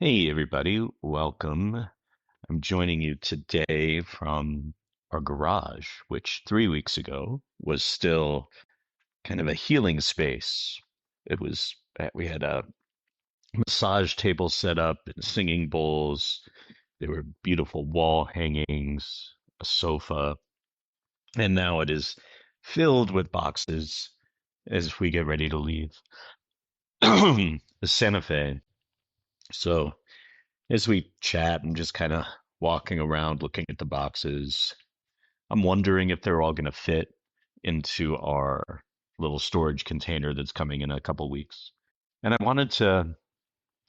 Hey, everybody, welcome. I'm joining you today from our garage, which 3 weeks ago was still kind of a healing space. We had a massage table set up and singing bowls. There were beautiful wall hangings, a sofa, and now it is filled with boxes as we get ready to leave. The Santa Fe. So, as we chat, I'm just kind of walking around looking at the boxes. I'm wondering if they're all going to fit into our little storage container that's coming in a couple weeks. And I wanted to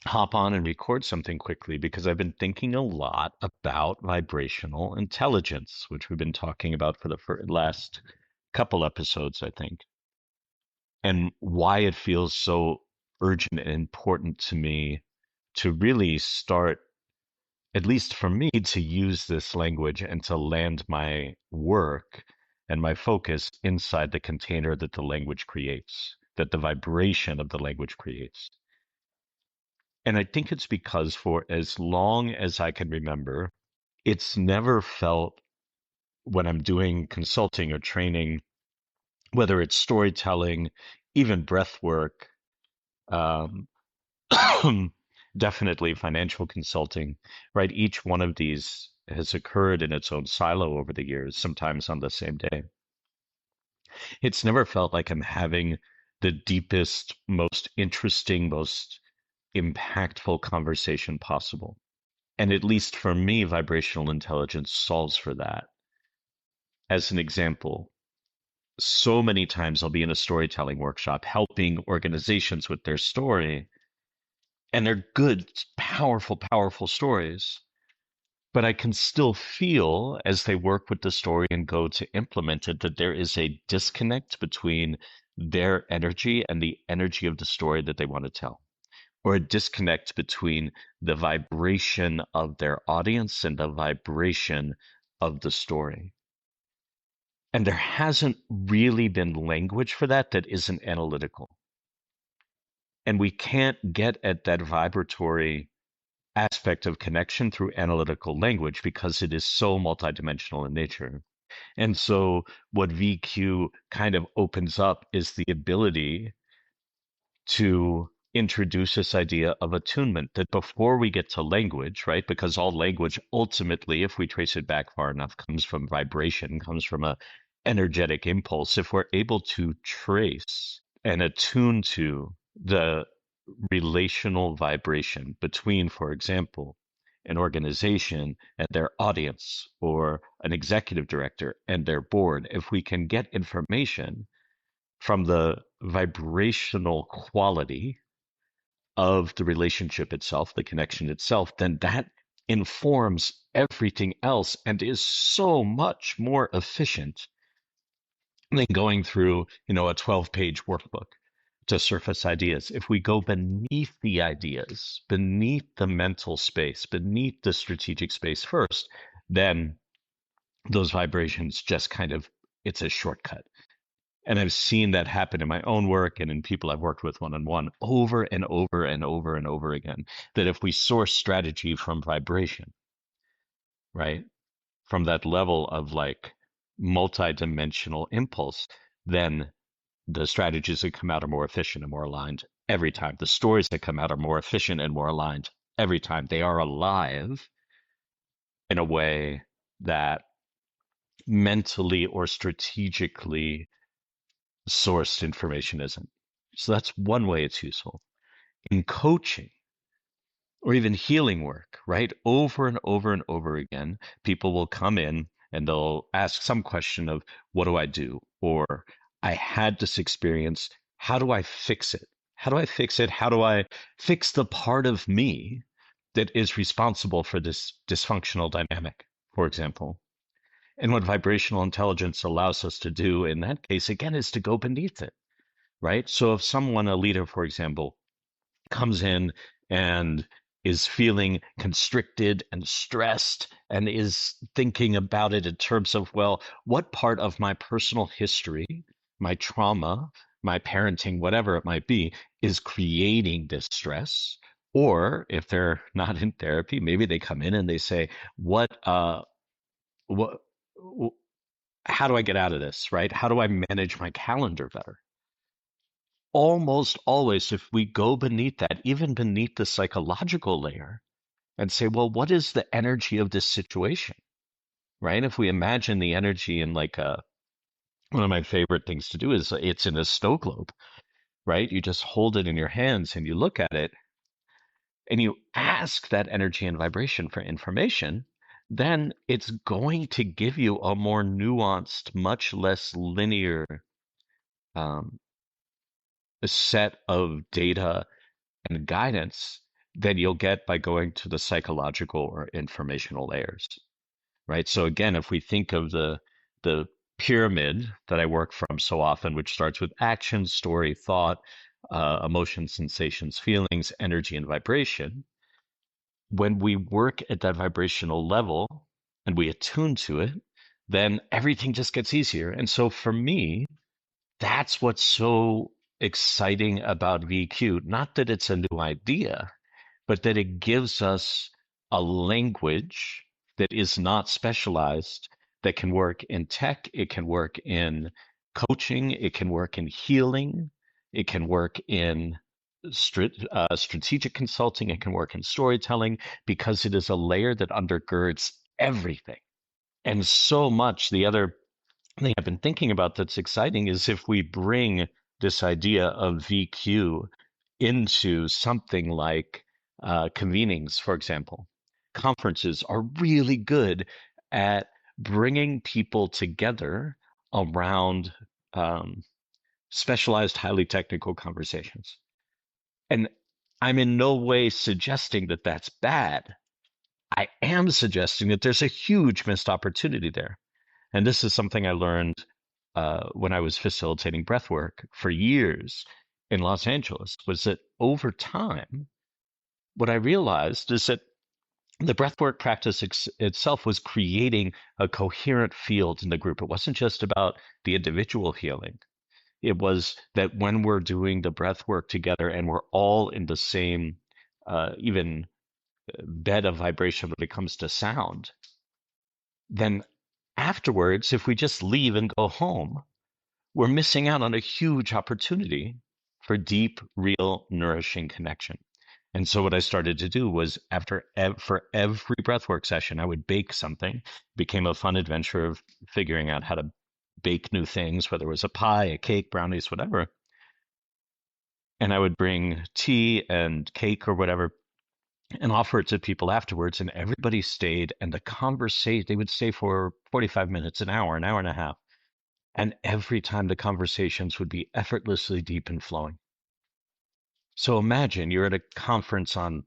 hop on and record something quickly because I've been thinking a lot about vibrational intelligence, which we've been talking about for the last couple episodes, I think, and why it feels so urgent and important to me to really start, at least for me, to use this language and to land my work and my focus inside the container that the language creates, that the vibration of the language creates. And I think it's because for as long as I can remember, it's never felt when I'm doing consulting or training, whether it's storytelling, even breath work, um, definitely financial consulting, right? Each one of these has occurred in its own silo over the years, sometimes on the same day. It's never felt like I'm having the deepest, most interesting, most impactful conversation possible. And at least for me, vibrational intelligence solves for that. As an example, so many times I'll be in a storytelling workshop helping organizations with their story, and they're good, powerful, powerful stories. But I can still feel as they work with the story and go to implement it that there is a disconnect between their energy and the energy of the story that they want to tell, or a disconnect between the vibration of their audience and the vibration of the story. And there hasn't really been language for that that isn't analytical. And we can't get at that vibratory aspect of connection through analytical language because it is so multidimensional in nature. And so, what VQ kind of opens up is the ability to introduce this idea of attunement that before we get to language, right? Because all language ultimately, if we trace it back far enough, comes from vibration, comes from a energetic impulse. If we're able to trace and attune to the relational vibration between, for example, an organization and their audience, or an executive director and their board, if we can get information from the vibrational quality of the relationship itself, the connection itself, then that informs everything else and is so much more efficient than going through, a 12-page workbook to surface ideas. If we go beneath the ideas, beneath the mental space, beneath the strategic space first, then those vibrations just kind of, it's a shortcut. And I've seen that happen in my own work and in people I've worked with one on one over and over and over and over again. That if we source strategy from vibration, right, from that level of like multidimensional impulse, then the strategies that come out are more efficient and more aligned every time. The stories that come out are more efficient and more aligned every time. They are alive in a way that mentally or strategically sourced information isn't. So that's one way it's useful. In coaching or even healing work, right? Over and over and over again, people will come in and they'll ask some question of, what do I do? Or I had this experience. How do I fix it? How do I fix it? How do I fix the part of me that is responsible for this dysfunctional dynamic, for example? And what vibrational intelligence allows us to do in that case, again, is to go beneath it, right? So if someone, a leader, for example, comes in and is feeling constricted and stressed and is thinking about it in terms of, well, what part of my personal history, my trauma, my parenting, whatever it might be, is creating this stress? Or if they're not in therapy, maybe they come in and they say, what, how do I get out of this, right? How do I manage my calendar better? Almost always, if we go beneath that, even beneath the psychological layer, and say, well, what is the energy of this situation, right? If we imagine the energy in like one of my favorite things to do is it's in a snow globe, right? You just hold it in your hands and you look at it and you ask that energy and vibration for information, then it's going to give you a more nuanced, much less linear um, set of data and guidance than you'll get by going to the psychological or informational layers, right? So again, if we think of the pyramid that I work from so often, which starts with action, story, thought, emotion, sensations, feelings, energy, and vibration, when we work at that vibrational level and we attune to it, then everything just gets easier. And so for me, that's what's so exciting about VQ. Not that it's a new idea, but that it gives us a language that is not specialized, that can work in tech, it can work in coaching, it can work in healing, it can work in strategic consulting, it can work in storytelling, because it is a layer that undergirds everything. And so much, the other thing I've been thinking about that's exciting is if we bring this idea of VQ into something like convenings, for example. Conferences are really good at bringing people together around um, specialized, highly technical conversations. And I'm in no way suggesting that that's bad. I am suggesting that there's a huge missed opportunity there. And this is something I learned when I was facilitating breathwork for years in Los Angeles, was that over time, what I realized is that the breathwork practice itself was creating a coherent field in the group. It wasn't just about the individual healing. It was that when we're doing the breathwork together and we're all in the same, even bed of vibration when it comes to sound, then afterwards, if we just leave and go home, we're missing out on a huge opportunity for deep, real, nourishing connection. And so what I started to do was for every breathwork session, I would bake something. It became a fun adventure of figuring out how to bake new things, whether it was a pie, a cake, brownies, whatever. And I would bring tea and cake or whatever and offer it to people afterwards. And everybody stayed, and the conversation, they would stay for 45 minutes, an hour and a half. And every time the conversations would be effortlessly deep and flowing. So imagine you're at a conference on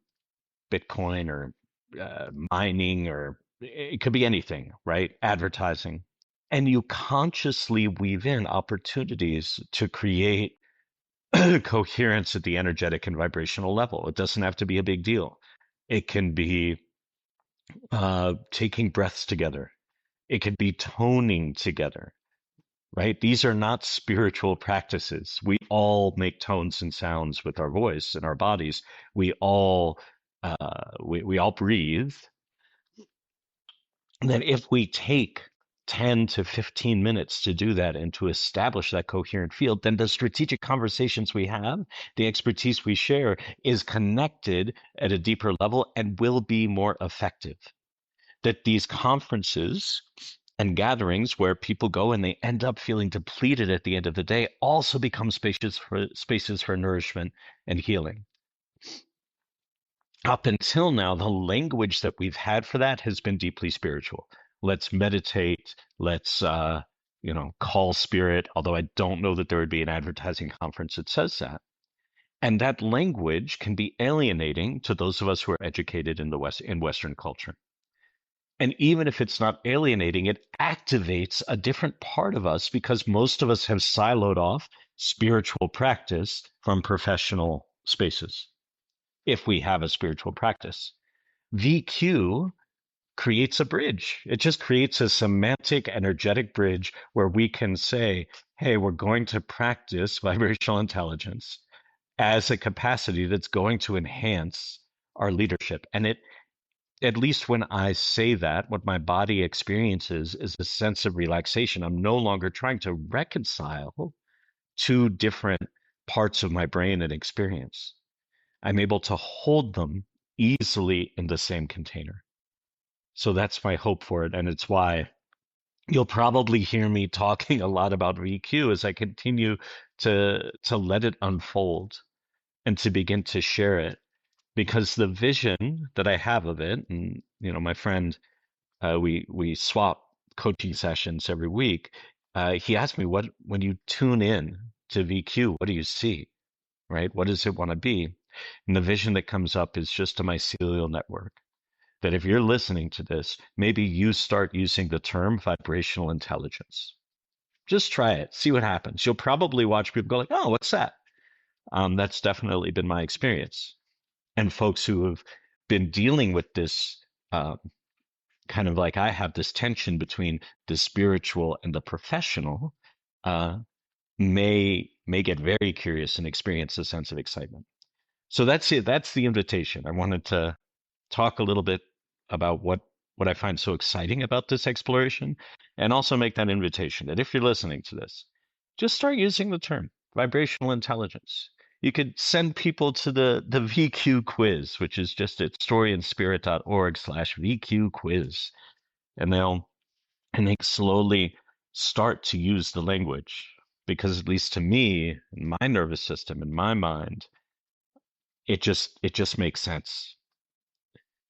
Bitcoin or mining, or it could be anything, right? Advertising. And you consciously weave in opportunities to create coherence at the energetic and vibrational level. It doesn't have to be a big deal. It can be taking breaths together. It could be toning together, right? These are not spiritual practices. We all make tones and sounds with our voice and our bodies. We all we all breathe. And then if we take 10 to 15 minutes to do that and to establish that coherent field, then the strategic conversations we have, the expertise we share is connected at a deeper level and will be more effective. That these conferences and gatherings where people go and they end up feeling depleted at the end of the day also become spaces for nourishment and healing. Up until now, the language that we've had for that has been deeply spiritual. Let's meditate. Let's, call spirit. Although I don't know that there would be an advertising conference that says that. And that language can be alienating to those of us who are educated in the West, in Western culture. And even if it's not alienating, it activates a different part of us because most of us have siloed off spiritual practice from professional spaces, if we have a spiritual practice. VQ creates a bridge. It just creates a semantic, energetic bridge where we can say, hey, we're going to practice vibrational intelligence. as a capacity that's going to enhance our leadership. And it, at least when I say that, what my body experiences is a sense of relaxation. I'm no longer trying to reconcile two different parts of my brain and experience. I'm able to hold them easily in the same container. So that's my hope for it. And it's why you'll probably hear me talking a lot about VQ as I continue to let it unfold and to begin to share it. Because the vision that I have of it, and my friend, we swap coaching sessions every week. He asked me, "What when you tune in to VQ, what do you see? Right? What does it want to be?" And the vision that comes up is just a mycelial network. That if you're listening to this, maybe you start using the term vibrational intelligence. Just try it, see what happens. You'll probably watch people go like, "Oh, what's that?" That's definitely been my experience. And folks who have been dealing with this, kind of like I have this tension between the spiritual and the professional, uh, may get very curious and experience a sense of excitement. So that's it. That's the invitation. I wanted to talk a little bit about what I find so exciting about this exploration, and also make that invitation that if you're listening to this, just start using the term vibrational intelligence. You could send people to the VQ quiz, which is just at storyandspirit.org/VQ quiz, and they slowly start to use the language, because at least to me, in my nervous system, in my mind, it just makes sense.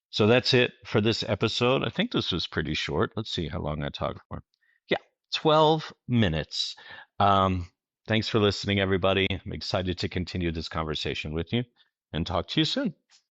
So that's it for this episode. I think this was pretty short. Let's see how long I talked for. Yeah, 12 minutes. Um, Thanks for listening, everybody. I'm excited to continue this conversation with you, and talk to you soon.